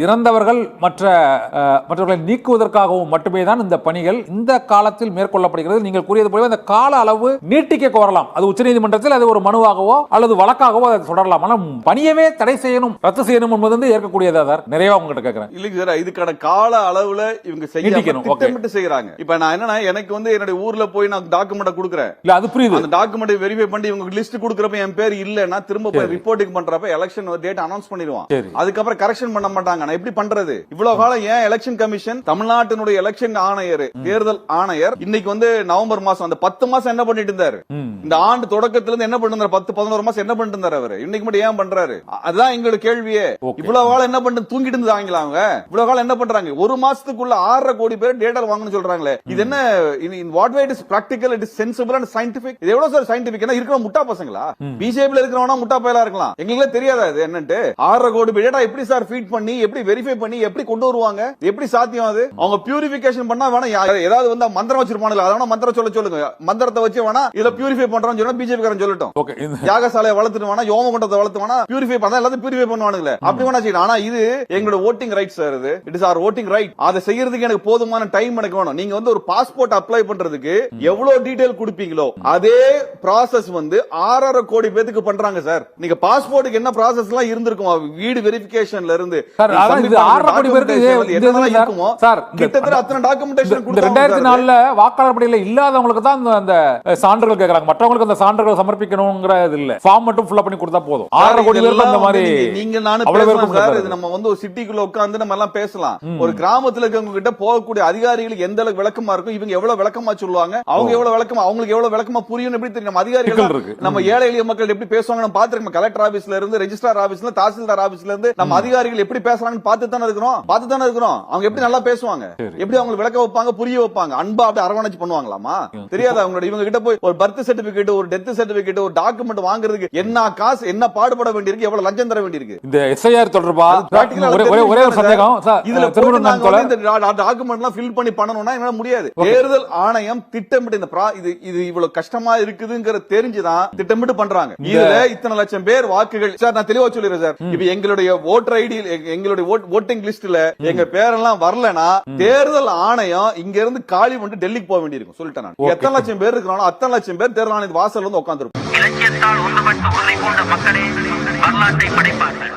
இறந்தவர்கள் மற்றவர்களை நீக்குவதற்காகவும் மட்டுமே தான் இந்த பணிகள் இந்த காலத்தில் மேற்கொள்ளப்படுகிறது. நீங்கள் கூறியது போல இந்த கால அளவு நீட்டிக்க கோரலாம். அது உச்சநீதிமன்றத்தில் அது ஒரு மனுவாகவோ அல்லது வழக்காகவோ அதை தொடரலாம். ஆனால் பணியவே தடை செய்யணும், ரத்து செய்யணும் என்பது ஏற்கக்கூடியதா சார்? நிறைய உங்ககிட்ட கேட்கிறேன். இல்லைங்க சார், இதுக்கான கால அளவுல இவங்க திட்டமிட்டு செய்யறாங்க. இப்ப நான் என்னன்னா, எனக்கு என்னுடைய ஊர்ல போய் நான் டாக்குமெண்ட் கொடுக்குறேன், இல்ல அது புரியுது, அந்த டாக்குமெண்ட் வெரிஃபை பண்ணி இவங்க லிஸ்ட் கொடுக்கறப்ப என் பேர் இல்லன்னா திரும்ப போய் ரிப்போர்ட்டிங் பண்றப்ப எலெக்ஷன் டேட் அனௌன்ஸ் பண்ணிடுவான். அதுக்கப்புறம் கரெக்ஷன் பண்ண மாட்டாங்க. எப்படி பண்றது? இவ்வளவு காலம் ஏன் எலெக்ஷன் கமிஷன், தமிழ்நாட்டினுடைய எலெக்ஷன் ஆணையர், தேர்தல் ஆணையர் இன்னைக்கு நவம்பர் மாசம் அந்த 10 மாசம் என்ன பண்ணிட்டு இருந்தாரு? இந்த ஆண்டு தொடக்கத்துல இருந்து என்ன பண்ணிட்டு இருந்தாரு? 10-11 மாசம் என்ன பண்ணிட்டு இருந்தாரு அவரு? இன்னைக்கு மட்டும் ஏன் பண்றாரு? அதுதான் எங்களோட கேள்வியே. இவ்வளவு காலம் என்ன பண்ணிட்டு தூங்கிட்டு இருந்தாங்களா அவங்க? இவ்வளவு காலம் என்ன பண்றாங்க? ஒரு மாசத்துக்குள்ள 6.5 கோடி பேர் டேட்டா வாங்கணும்னு சொல்றாங்களே. இது என்ன? In what way it is practical, it is sensible and scientific. இது எவ்வளவு சார் சயின்டிபிக்? இருக்கிற முட்டா பசங்களா? பிஜேபில இருக்கிறவனா முட்டா பயலா இருக்கலாம். எங்களுக்கு தெரியாதா இது என்னன்னு? 6.5 கோடி டேட்டா எப்படி சார் ஃபீட் பண்ணி, எப்படி வெரிஃபை பண்ணி, எப்படி கொண்டு வருவாங்க? எப்படி சாத்தியம் அது? அவங்க பியூரிபிகேஷன் பண்ணா வேணா ஏதாவது மந்திரம் வச்சிருப்பானுங்க, அதனால மந்திரம் சொல்லுங்க. மந்திரத்தை வச்சு வேணா இத பியூரிஃபை பண்றோம்னு சொன்னா பிஜேபி காரன் சொல்லட்டும். யாகசாலையை வளர்த்துட்டு வேணா, யோமகுண்டத்தை வளர்த்து வேணா பியூரிஃபை பண்ணா எல்லாத்தையும் பியூரிஃபை பண்ணுவானுங்களே. அப்படி வேணா செய்யணும். ஆனா இது எங்களோட ஓட்டிங் ரைட் சார். இது it is our voting right. அதை செய்யறதுக்கு எனக்கு போதுமான டைம் எனக்கு வேணும். நீங்க ஒரு பாஸ்போர்ட் அப்ளை பண்றதுக்கு எவ்வளவு டீடைல் கொடுப்பீங்களோ அதே ப்ராசஸ் 6.5 கோடி பேருக்கு பண்றாங்க சார். நீங்க பாஸ்போர்ட்டுக்கு என்ன ப்ராசஸ் எல்லாம் இருந்திருக்கும்? வீடு வெரிஃபிகேஷன்ல இருந்து கிட்டத்தட்ட அத்தனை டாக்குமெண்டேஷன் 2004 வாக்காளர் பட்டியல இல்லாதவங்களுக்கு தான் அந்த சான்றுகள் கேக்குறாங்க. மற்றவங்களுக்கு அந்த சான்றுகள் சமர்ப்பிக்கணும்ங்கறது இல்ல. ஃபார்ம் மட்டும் ஃபில் பண்ணி கொடுத்தா போதும். 6.5 கோடி பேருக்கு அந்த மாதிரி நீங்க நானே பேசலாம் சார். இது நம்ம ஒரு சிட்டிக்குள்ள உட்கார்ந்து நம்ம எல்லாம் பேசலாம். ஒரு கிராமத்துல இருக்கவங்க கிட்ட போகக்கூடிய அதிகாரிகளுக்கு எந்த அளவுக்கு விளக்கமா இருக்கும், இவங்க எவ்வளவு விளக்கமா சொல்லுவாங்க, அவங்க எவ்வளவு விளக்கமா, அவங்களுக்கு எவ்வளவு விளக்கமா புரியும் எப்படி தெரியும்? நம்ம அதிகாரிகள் நம்ம ஏழை எளிய மக்கள் எப்படி பேசுவாங்க நம்ம பாத்துருக்கோம். கலெக்டர் ஆபீஸ்ல இருந்து, ரெஜிஸ்ட்ரார் ஆபீஸ்ல, தாசில்தார் ஆபீஸ்ல இருந்து நம்ம அதிகாரிகள் எப்படி பேசுறாங்கன்னு பார்த்து தானே இருக்கிறோம். அவங்க எப்படி நல்லா பேசுவாங்க, எப்படி அவங்க விளக்க வைப்பாங்க, புரிய வைப்பாங்க, அன்பா அப்படி அரவணைச்சு பண்ணுவாங்களாமா? தெரியாது அவங்களோட. இவங்க கிட்ட போய் ஒரு பர்த் சர்டிபிகேட், ஒரு டெத் சர்டிபிகேட், ஒரு டாக்குமெண்ட் வாங்குறதுக்கு என்ன காசு, என்ன பாடுபட வேண்டியிருக்கு, எவ்வளவு லஞ்சம் தர வேண்டியிருக்கு. இந்த எஸ்ஐஆர் தொடர்பா ஒரே ஒரு சந்தேகம். இதுல டாக்குமெண்ட் எல்லாம் ஃபில் பண்ணி பண்ணணும்னா என்னால முடியாது. தேர்தல் ஆணையம் திட்டமிட்டு இது இவ்வளவு கஷ்டமா இருக்குதுங்கிறது தெரிஞ்சுதான் திட்டமிட்டு பண்றாங்க. இதுல இத்தனை லட்சம் பேர் வாக்குகள் சார். நான் தெளிவா சொல்லிடுறேன் சார். இப்ப எங்களுடைய ஓட்டர் ஐடி, எங்களுடைய ஓட்டிங் லிஸ்ட்ல எங்க பேரெல்லாம் வரலனா தேர்தல் ஆணையம் இங்க இருந்து காலி பண்ணி டெல்லிக்கு போக வேண்டியிருக்கும். சொல்லிட்டேன் நான். எத்தனை லட்சம் பேர் இருக்கிறாங்களோ அத்தனை லட்சம் பேர் தேர்தல் ஆணைய வாசல்ல வந்து உட்கார்ந்து இருக்கும். இலக்கியத்தால் ஒன்றுபட்டு உன்னை போன்ற மக்களே வரலாற்றை படைப்பார்கள்.